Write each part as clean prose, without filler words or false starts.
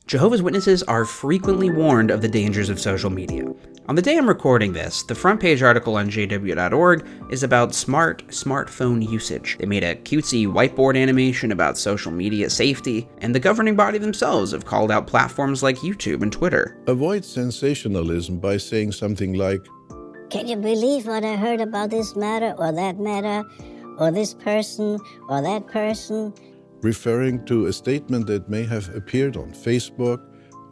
Jehovah's Witnesses are frequently warned of the dangers of social media. On the day I'm recording this, the front page article on jw.org is about smart smartphone usage. They made a cutesy whiteboard animation about social media safety, and the governing body themselves have called out platforms like YouTube and Twitter. Avoid sensationalism by saying something like, "Can you believe what I heard about this matter, or this person, or that person?" referring to a statement that may have appeared on Facebook,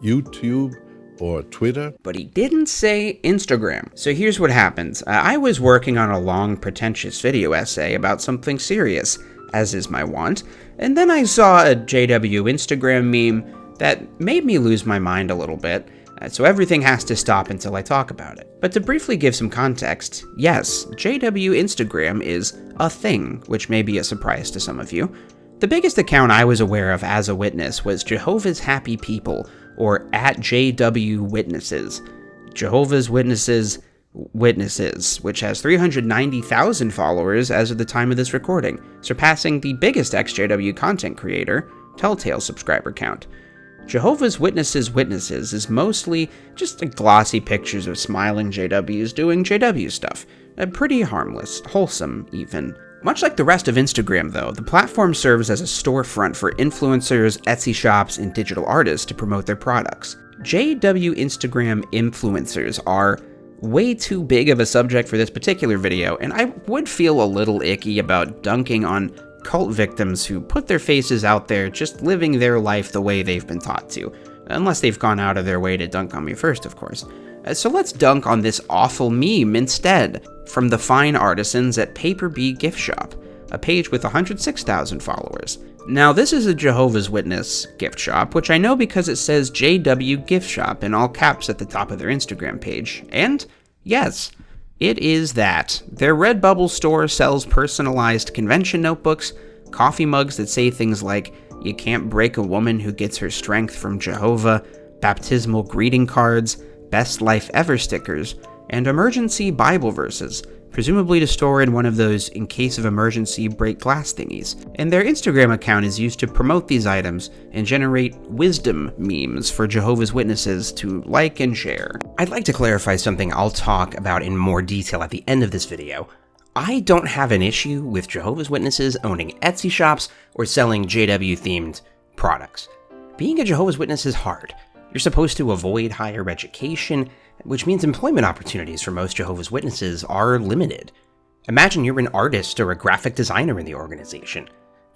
YouTube, or Twitter. But he didn't say Instagram. So here's what happens. I was working on a long, pretentious video essay about something serious, as is my wont, and then I saw a JW Instagram meme that made me lose my mind a little bit, so everything has to stop until I talk about it. But to briefly give some context, yes, JW Instagram is a thing, which may be a surprise to some of you. The biggest account I was aware of as a witness was Jehovah's Happy People, or @JW Witnesses. Jehovah's Witnesses, which has 390,000 followers as of the time of this recording, surpassing the biggest ex-JW content creator, Telltale's subscriber count. Jehovah's Witnesses is mostly just glossy pictures of smiling JWs doing JW stuff. Pretty harmless, wholesome even. Much like the rest of Instagram, though, the platform serves as a storefront for influencers, Etsy shops, and digital artists to promote their products. JW Instagram influencers are way too big of a subject for this particular video, and I would feel a little icky about dunking on cult victims who put their faces out there just living their life the way they've been taught to. Unless they've gone out of their way to dunk on me first, of course. So let's dunk on this awful meme instead, from the fine artisans at Paper Bee Gift Shop, a page with 106,000 followers. Now, this is a Jehovah's Witness gift shop, which I know because it says JW Gift Shop in all caps at the top of their Instagram page. And yes, it is that. Their Redbubble store sells personalized convention notebooks, coffee mugs that say things like, "You can't break a woman who gets her strength from Jehovah," baptismal greeting cards, best life ever stickers, and emergency Bible verses, presumably to store in one of those in case of emergency break glass thingies. And their Instagram account is used to promote these items and generate wisdom memes for Jehovah's Witnesses to like and share. I'd like to clarify something I'll talk about in more detail at the end of this video. I don't have an issue with Jehovah's Witnesses owning Etsy shops or selling JW-themed products. Being a Jehovah's Witness is hard. You're supposed to avoid higher education, which means employment opportunities for most Jehovah's Witnesses are limited. Imagine you're an artist or a graphic designer in the organization.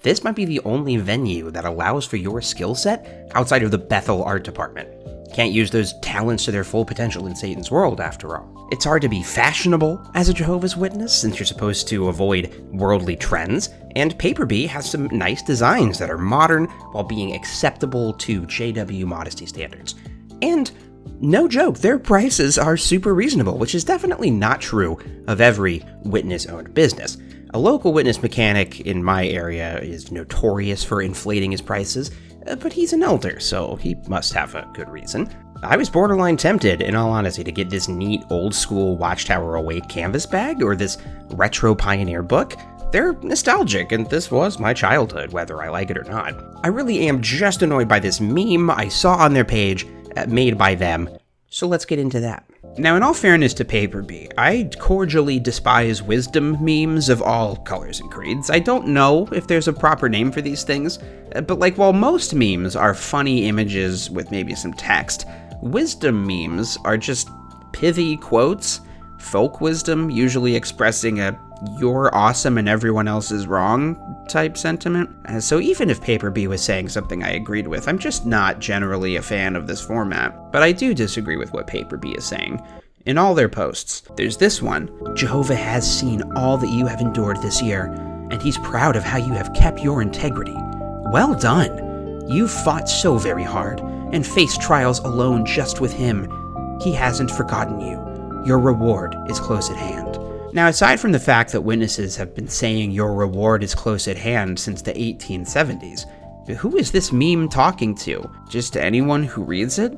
This might be the only venue that allows for your skill set outside of the Bethel art department. Can't use those talents to their full potential in Satan's world, after all. It's hard to be fashionable as a Jehovah's Witness since you're supposed to avoid worldly trends, and Paper Bee has some nice designs that are modern while being acceptable to JW modesty standards. And no joke, their prices are super reasonable, which is definitely not true of every witness-owned business. A local witness mechanic in my area is notorious for inflating his prices, but he's an elder, so he must have a good reason. I was borderline tempted, in all honesty, to get this neat old-school Watchtower Awake canvas bag or this retro Pioneer book. They're nostalgic, and this was my childhood, whether I like it or not. I really am just annoyed by this meme I saw on their page, made by them, so let's get into that. Now, in all fairness to Paper Bee, I cordially despise wisdom memes of all colors and creeds. I don't know if there's a proper name for these things, but while most memes are funny images with maybe some text, wisdom memes are just pithy quotes, folk wisdom, usually expressing a "you're awesome and everyone else is wrong" type sentiment. So even if Paper Bee was saying something I agreed with, I'm just not generally a fan of this format. But I do disagree with what Paper Bee is saying in all their posts. There's this one: "Jehovah has seen all that you have endured this year, and he's proud of how you have kept your integrity. Well done! You've fought so very hard, and faced trials alone just with him. He hasn't forgotten you. Your reward is close at hand." Now, aside from the fact that witnesses have been saying your reward is close at hand since the 1870s, who is this meme talking to? Just anyone who reads it?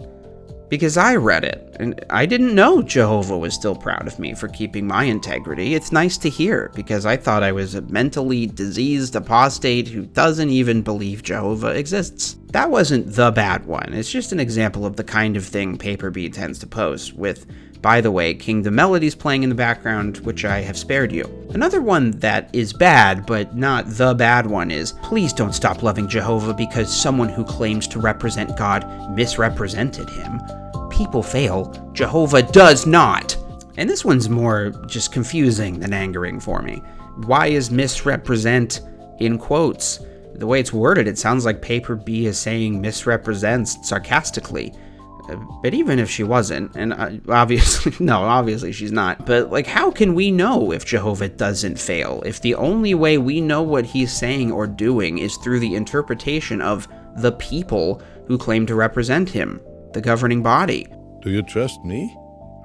because I read it, and I didn't know Jehovah was still proud of me for keeping my integrity. It's nice to hear, because I thought I was a mentally diseased apostate who doesn't even believe Jehovah exists. That wasn't the bad one. It's just an example of the kind of thing Paper Bee tends to post, with, by the way, Kingdom Melodies playing in the background, which I have spared you. Another one that is bad, but not the bad one, is, please don't stop loving Jehovah because someone who claims to represent God misrepresented him. People fail. Jehovah does not. And this one's more just confusing than angering for me. Why is misrepresent in quotes? The way it's worded, it sounds like Paper Bee is saying misrepresents sarcastically. But even if she wasn't, and obviously she's not, but like, how can we know if Jehovah doesn't fail, if the only way we know what he's saying or doing is through the interpretation of the people who claim to represent him, the governing body? Do you trust me?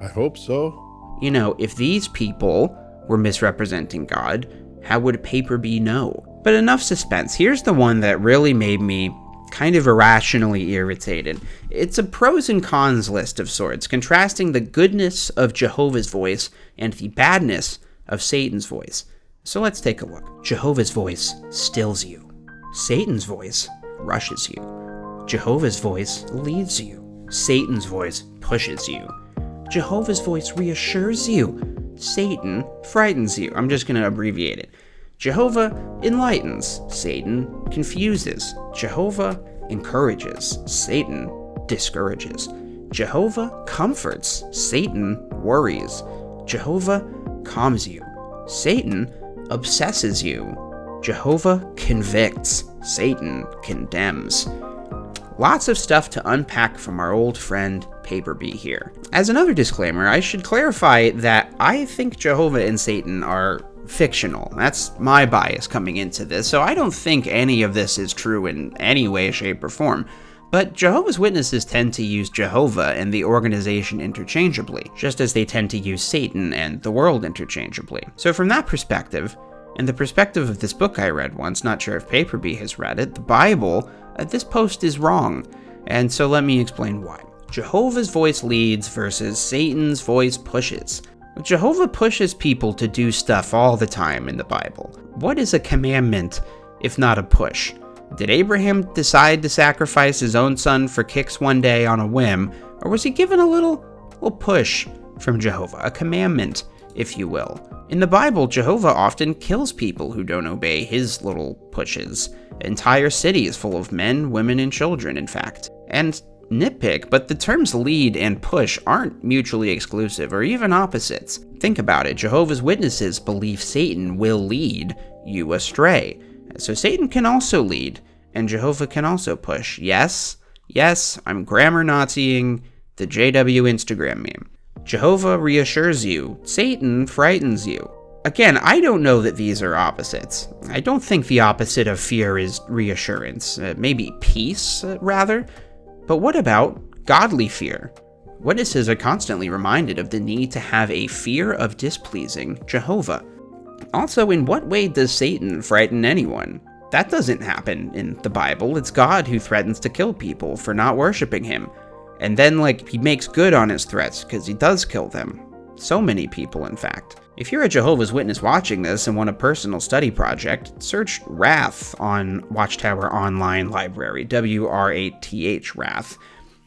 I hope so. You know, if these people were misrepresenting God, how would Paper Bee know? But enough suspense. Here's the one that really made me kind of irrationally irritated. It's a pros and cons list of sorts, contrasting the goodness of Jehovah's voice and the badness of Satan's voice. So let's take a look. Jehovah's voice stills you. Satan's voice rushes you. Jehovah's voice leads you. Satan's voice pushes you. Jehovah's voice reassures you. Satan frightens you. I'm just going to abbreviate it. Jehovah enlightens, Satan confuses. Jehovah encourages, Satan discourages. Jehovah comforts, Satan worries. Jehovah calms you, Satan obsesses you. Jehovah convicts, Satan condemns. Lots of stuff to unpack from our old friend Paper Bee here. As another disclaimer, I should clarify that I think Jehovah and Satan are fictional. That's my bias coming into this, so I don't think any of this is true in any way, shape, or form. But Jehovah's Witnesses tend to use Jehovah and the organization interchangeably, just as they tend to use Satan and the world interchangeably. So from that perspective, and the perspective of this book I read once, not sure if Paper Bee has read it, the Bible, this post is wrong. And so let me explain why. Jehovah's voice leads versus Satan's voice pushes. Jehovah pushes people to do stuff all the time in the Bible. What is a commandment if not a push? Did Abraham decide to sacrifice his own son for kicks one day on a whim, or was he given a little push from Jehovah, a commandment, if you will? In the Bible, Jehovah often kills people who don't obey his little pushes. Entire cities full of men, women, and children, in fact. And nitpick, but the terms lead and push aren't mutually exclusive or even opposites. Think about it. Jehovah's Witnesses believe Satan will lead you astray. So Satan can also lead, and Jehovah can also push. Yes, I'm grammar Naziing the JW Instagram meme. Jehovah reassures you. Satan frightens you. Again, I don't know that these are opposites. I don't think the opposite of fear is reassurance. Maybe peace, rather. But what about godly fear? Witnesses are constantly reminded of the need to have a fear of displeasing Jehovah. Also, in what way does Satan frighten anyone? That doesn't happen in the Bible. It's God who threatens to kill people for not worshiping him. And then, he makes good on his threats because he does kill them. So many people, in fact. If you're a Jehovah's Witness watching this and want a personal study project, search Wrath on Watchtower Online Library, WRATH, Wrath.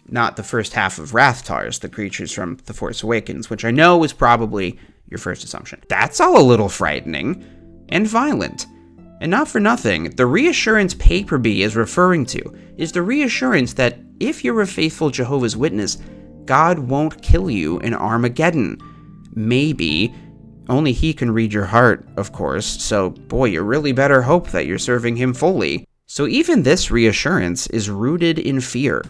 Not the first half of Rathtars, the creatures from The Force Awakens, which I know is probably your first assumption. That's all a little frightening and violent. And not for nothing, the reassurance Paper Bee is referring to is the reassurance that if you're a faithful Jehovah's Witness, God won't kill you in Armageddon. Maybe. Only he can read your heart, of course, so boy, you really better hope that you're serving him fully. So even this reassurance is rooted in fear.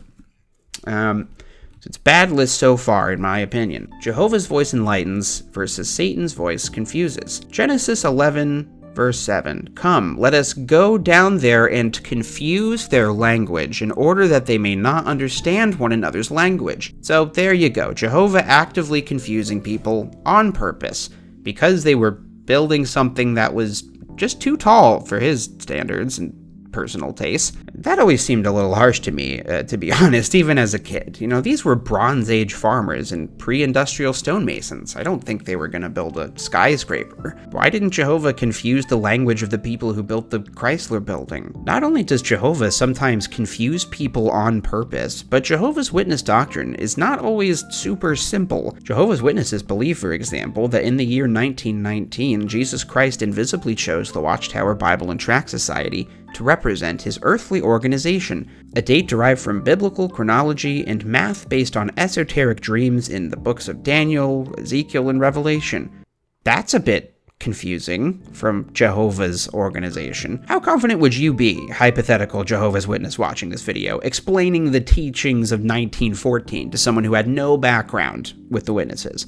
It's bad list so far, in my opinion. Jehovah's voice enlightens versus Satan's voice confuses. Genesis 11, verse 7. Come, let us go down there and confuse their language in order that they may not understand one another's language. So there you go. Jehovah actively confusing people on purpose because they were building something that was just too tall for his standards and personal taste. That always seemed a little harsh to me, to be honest, even as a kid. These were Bronze Age farmers and pre-industrial stonemasons. I don't think they were going to build a skyscraper. Why didn't Jehovah confuse the language of the people who built the Chrysler building? Not only does Jehovah sometimes confuse people on purpose, but Jehovah's Witness doctrine is not always super simple. Jehovah's Witnesses believe, for example, that in the year 1919, Jesus Christ invisibly chose the Watchtower Bible and Tract Society to represent his earthly organization, a date derived from biblical chronology and math based on esoteric dreams in the books of Daniel, Ezekiel, and Revelation. That's a bit confusing from Jehovah's organization. How confident would you be, hypothetical Jehovah's Witness watching this video, explaining the teachings of 1914 to someone who had no background with the witnesses?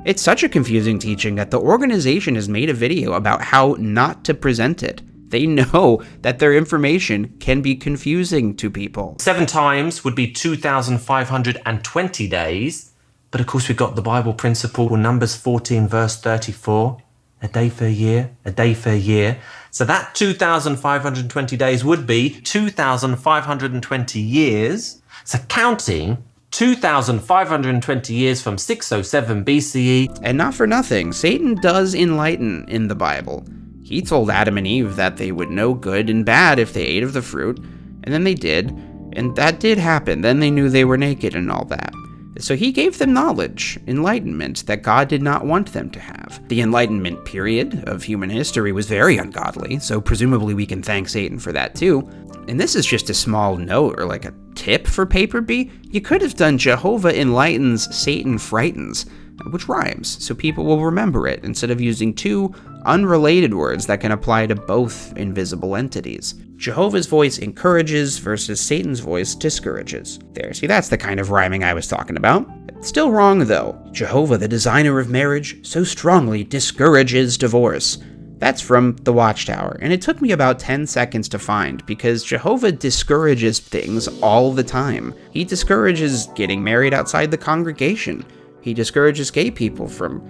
It's such a confusing teaching that the organization has made a video about how not to present it. They know that their information can be confusing to people. 7 times would be 2,520 days. But of course we've got the Bible principle, Numbers 14 verse 34. A day for a year, a day for a year. So that 2,520 days would be 2,520 years. So counting 2,520 years from 607 BCE. And not for nothing, Satan does enlighten in the Bible. He told Adam and Eve that they would know good and bad if they ate of the fruit, and then they did, and that did happen. Then they knew they were naked and all that. So he gave them knowledge, enlightenment, that God did not want them to have. The Enlightenment period of human history was very ungodly, so presumably we can thank Satan for that too. And this is just a small note or like a tip for Paper B. You could have done Jehovah enlightens, Satan frightens, which rhymes, so people will remember it, instead of using two unrelated words that can apply to both invisible entities. Jehovah's voice encourages versus Satan's voice discourages. There, see, that's the kind of rhyming I was talking about. Still wrong, though. Jehovah, the designer of marriage, so strongly discourages divorce. That's from the Watchtower, and it took me about 10 seconds to find, because Jehovah discourages things all the time. He discourages getting married outside the congregation. He discourages gay people from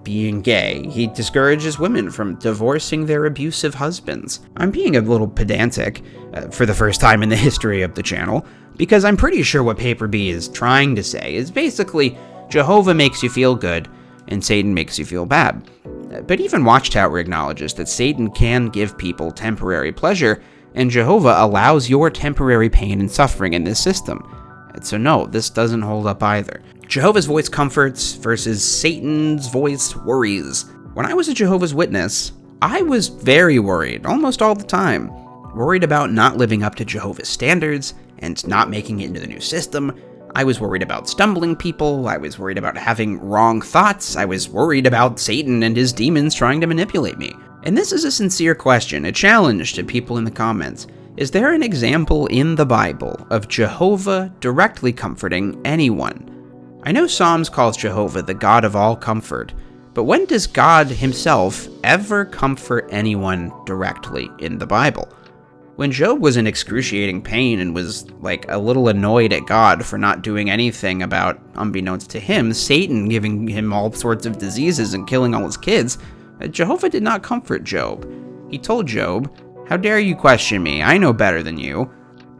being gay. He discourages women from divorcing their abusive husbands. I'm being a little pedantic for the first time in the history of the channel, because I'm pretty sure what Paper B is trying to say is basically Jehovah makes you feel good and Satan makes you feel bad. But even Watchtower acknowledges that Satan can give people temporary pleasure, and Jehovah allows your temporary pain and suffering in this system. So no, this doesn't hold up either. Jehovah's voice comforts versus Satan's voice worries. When I was a Jehovah's Witness, I was very worried, almost all the time. Worried about not living up to Jehovah's standards and not making it into the new system. I was worried about stumbling people. I was worried about having wrong thoughts. I was worried about Satan and his demons trying to manipulate me. And this is a sincere question, a challenge to people in the comments. Is there an example in the Bible of Jehovah directly comforting anyone? I know Psalms calls Jehovah the God of all comfort, but when does God himself ever comfort anyone directly in the Bible? When Job was in excruciating pain and was like a little annoyed at God for not doing anything about, unbeknownst to him, Satan giving him all sorts of diseases and killing all his kids, Jehovah did not comfort Job. He told Job, "How dare you question me? I know better than you."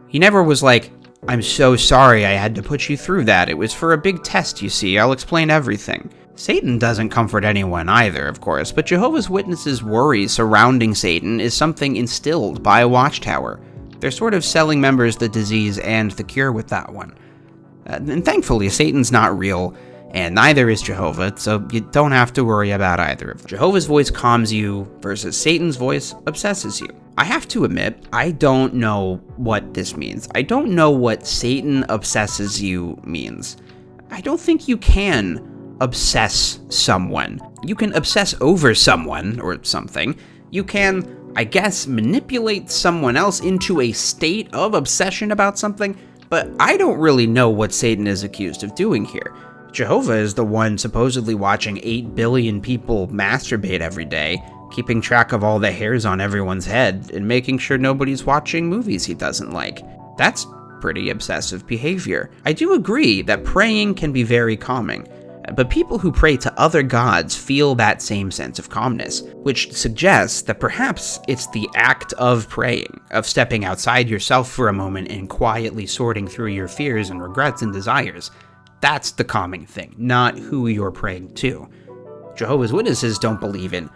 He never was like, "I'm so sorry I had to put you through that. It was for a big test, you see. I'll explain everything." Satan doesn't comfort anyone either, of course, but Jehovah's Witnesses' worry surrounding Satan is something instilled by a Watchtower. They're sort of selling members the disease and the cure with that one. And thankfully, Satan's not real, and neither is Jehovah, so you don't have to worry about either of them. Jehovah's voice calms you versus Satan's voice obsesses you. I have to admit, I don't know what this means. I don't know what Satan obsesses you means. I don't think you can obsess someone. You can obsess over someone or something. You can, I guess, manipulate someone else into a state of obsession about something, but I don't really know what Satan is accused of doing here. Jehovah is the one supposedly watching 8 billion people masturbate every day, keeping track of all the hairs on everyone's head, and making sure nobody's watching movies he doesn't like. That's pretty obsessive behavior. I do agree that praying can be very calming, But people who pray to other gods feel that same sense of calmness, which suggests that perhaps it's the act of praying, of stepping outside yourself for a moment and quietly sorting through your fears and regrets and desires. That's the calming thing, not who you're praying to. Jehovah's Witnesses don't believe in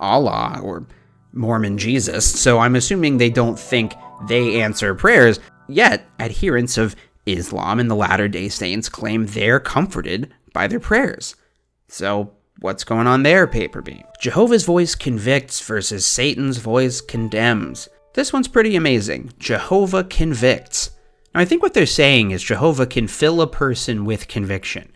Allah or Mormon Jesus, so I'm assuming they don't think they answer prayers, yet adherents of Islam and the Latter-day Saints claim they're comforted by their prayers. So what's going on there, Paper B? Jehovah's voice convicts versus Satan's voice condemns. This one's pretty amazing. Jehovah convicts. Now, I think what they're saying is Jehovah can fill a person with conviction.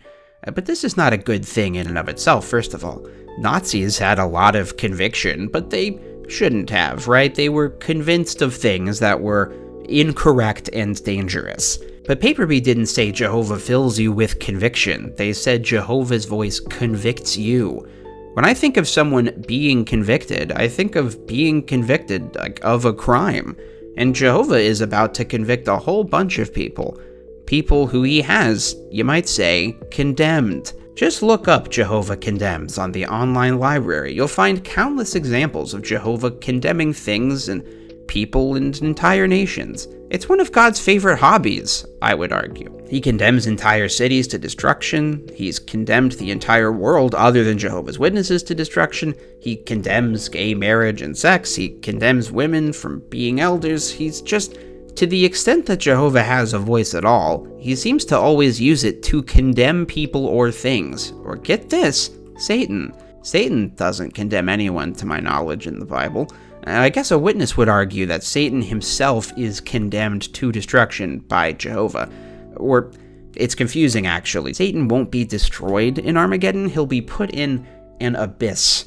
But this is not a good thing in and of itself, first of all. Nazis had a lot of conviction, but they shouldn't have, right? They were convinced of things that were incorrect and dangerous. But Paper B didn't say Jehovah fills you with conviction. They said Jehovah's voice convicts you. When I think of someone being convicted, I think of being convicted of a crime. And Jehovah is about to convict a whole bunch of people. People who he has, you might say, condemned. Just look up Jehovah Condemns on the online library. You'll find countless examples of Jehovah condemning things and people and entire nations. It's one of God's favorite hobbies, I would argue. He condemns entire cities to destruction. He's condemned the entire world other than Jehovah's Witnesses to destruction. He condemns gay marriage and sex. He condemns women from being elders. He's just, to the extent that Jehovah has a voice at all, he seems to always use it to condemn people or things. Or get this, Satan. Satan doesn't condemn anyone, to my knowledge, in the Bible. I guess a witness would argue that Satan himself is condemned to destruction by Jehovah. Or, it's confusing actually. Satan won't be destroyed in Armageddon, he'll be put in an abyss.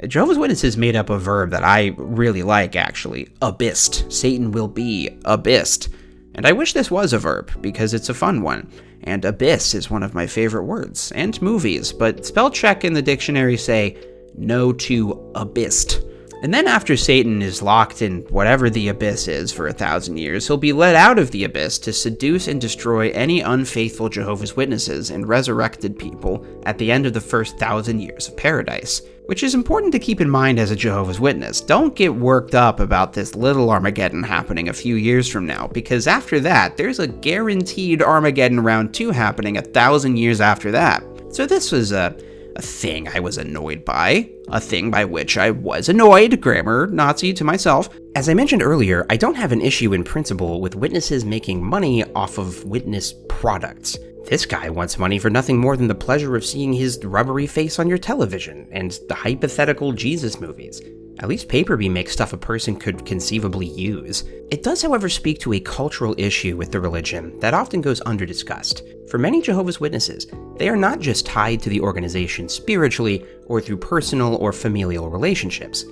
Jehovah's Witnesses made up a verb that I really like actually, abyssed. Satan will be abyssed. And I wish this was a verb, because it's a fun one. And abyss is one of my favorite words, and movies, but spell check in the dictionary say no to abyssed. And then after Satan is locked in whatever the abyss is for 1,000 years, he'll be let out of the abyss to seduce and destroy any unfaithful Jehovah's Witnesses and resurrected people at the end of the first 1,000 years of paradise. Which is important to keep in mind as a Jehovah's Witness. Don't get worked up about this little Armageddon happening a few years from now, because after that, there's a guaranteed Armageddon round 2 happening 1,000 years after that. So this was a thing I was annoyed by, a thing by which I was annoyed, grammar Nazi to myself. As I mentioned earlier, I don't have an issue in principle with witnesses making money off of witness products. This guy wants money for nothing more than the pleasure of seeing his rubbery face on your television and the hypothetical Jesus movies. At least Paper B makes stuff a person could conceivably use. It does, however, speak to a cultural issue with the religion that often goes under-discussed. For many Jehovah's Witnesses, they are not just tied to the organization spiritually or through personal or familial relationships.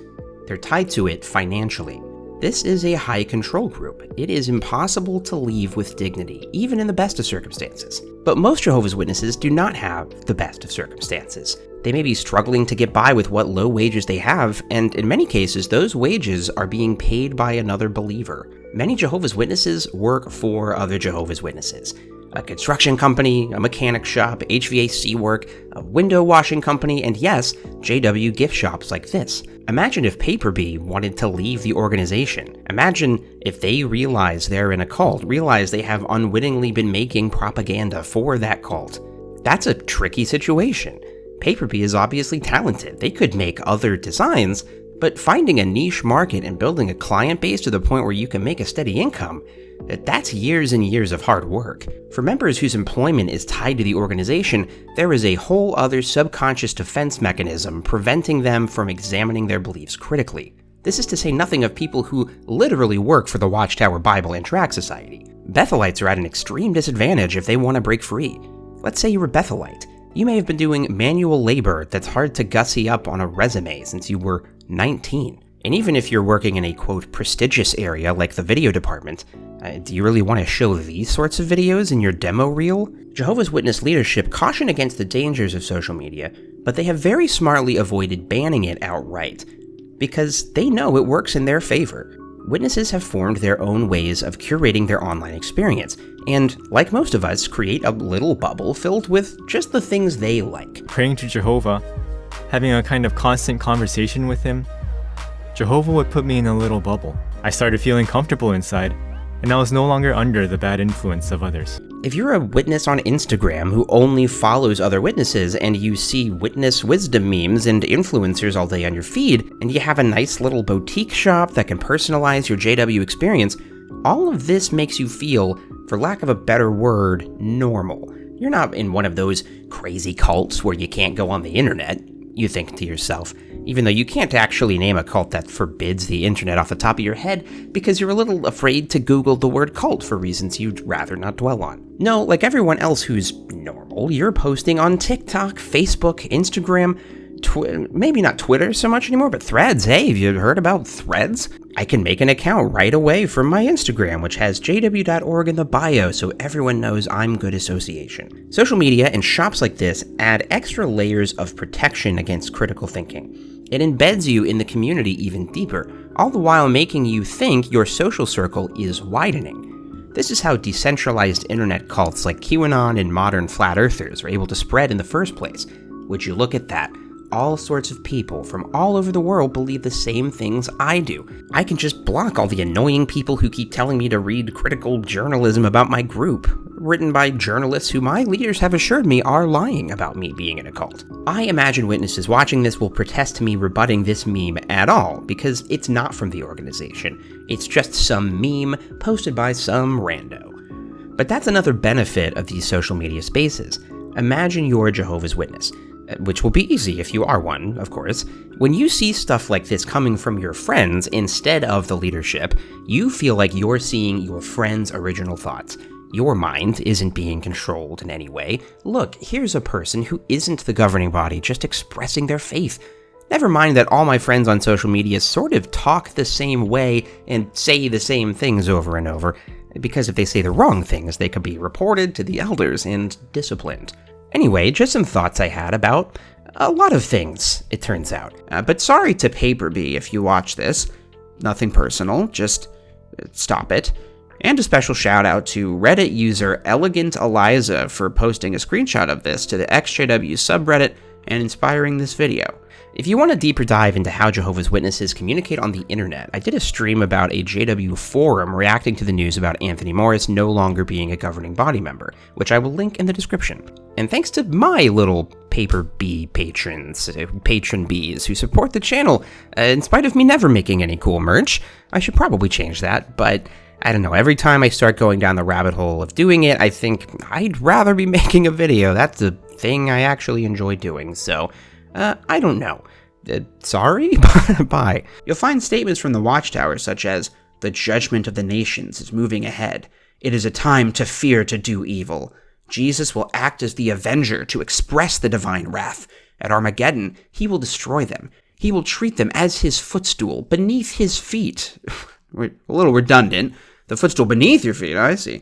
They're tied to it financially. This is a high control group. It is impossible to leave with dignity, even in the best of circumstances. But most Jehovah's Witnesses do not have the best of circumstances. They may be struggling to get by with what low wages they have, and in many cases, those wages are being paid by another believer. Many Jehovah's Witnesses work for other Jehovah's Witnesses. A construction company, a mechanic shop, HVAC work, a window washing company, and yes, JW gift shops like this. Imagine if Paper B wanted to leave the organization. Imagine if they realize they're in a cult, realize they have unwittingly been making propaganda for that cult. That's a tricky situation. Paper B is obviously talented. They could make other designs, but finding a niche market and building a client base to the point where you can make a steady income, that's years and years of hard work. For members whose employment is tied to the organization, there is a whole other subconscious defense mechanism preventing them from examining their beliefs critically. This is to say nothing of people who literally work for the Watchtower Bible and Tract Society. Bethelites are at an extreme disadvantage if they want to break free. Let's say you're a Bethelite. You may have been doing manual labor that's hard to gussy up on a resume since you were 19. And even if you're working in a, quote, prestigious area like the video department, do you really want to show these sorts of videos in your demo reel? Jehovah's Witness leadership caution against the dangers of social media, but they have very smartly avoided banning it outright, because they know it works in their favor. Witnesses have formed their own ways of curating their online experience, and, like most of us, create a little bubble filled with just the things they like. Praying to Jehovah, having a kind of constant conversation with him, Jehovah would put me in a little bubble. I started feeling comfortable inside, and I was no longer under the bad influence of others. If you're a witness on Instagram who only follows other witnesses and you see witness wisdom memes and influencers all day on your feed, and you have a nice little boutique shop that can personalize your JW experience, all of this makes you feel, for lack of a better word, normal. You're not in one of those crazy cults where you can't go on the internet, you think to yourself, even though you can't actually name a cult that forbids the internet off the top of your head because you're a little afraid to Google the word cult for reasons you'd rather not dwell on. No, like everyone else who's normal, you're posting on TikTok, Facebook, Instagram, maybe not Twitter so much anymore, but Threads. Hey, have you heard about Threads? I can make an account right away from my Instagram, which has jw.org in the bio, so everyone knows I'm good association. Social media and shops like this add extra layers of protection against critical thinking. It embeds you in the community even deeper, all the while making you think your social circle is widening. This is how decentralized internet cults like QAnon and modern flat earthers are able to spread in the first place. Would you look at that? All sorts of people from all over the world believe the same things I do. I can just block all the annoying people who keep telling me to read critical journalism about my group, written by journalists who my leaders have assured me are lying about me being in a cult. I imagine witnesses watching this will protest to me rebutting this meme at all, because it's not from the organization. It's just some meme posted by some rando. But that's another benefit of these social media spaces. Imagine you're a Jehovah's Witness, which will be easy if you are one, of course. When you see stuff like this coming from your friends instead of the leadership, you feel like you're seeing your friends' original thoughts. Your mind isn't being controlled in any way. Look, here's a person who isn't the governing body just expressing their faith. Never mind that all my friends on social media sort of talk the same way and say the same things over and over, because if they say the wrong things, they could be reported to the elders and disciplined. Anyway, just some thoughts I had about a lot of things, it turns out. But sorry to Paper Bee if you watch this. Nothing personal, just stop it. And a special shout out to Reddit user Elegant Eliza for posting a screenshot of this to the XJW subreddit and inspiring this video. If you want a deeper dive into how Jehovah's Witnesses communicate on the internet, I did a stream about a JW forum reacting to the news about Anthony Morris no longer being a governing body member, which I will link in the description. And thanks to my little Paper Bee patrons, patron bees, who support the channel, in spite of me never making any cool merch. I should probably change that, but I don't know, every time I start going down the rabbit hole of doing it, I think I'd rather be making a video. That's the thing I actually enjoy doing, so I don't know. Sorry? Bye. You'll find statements from the Watchtower such as, "The judgment of the nations is moving ahead. It is a time to fear to do evil. Jesus will act as the avenger to express the divine wrath. At Armageddon, he will destroy them. He will treat them as his footstool beneath his feet." A little redundant. The footstool beneath your feet, I see.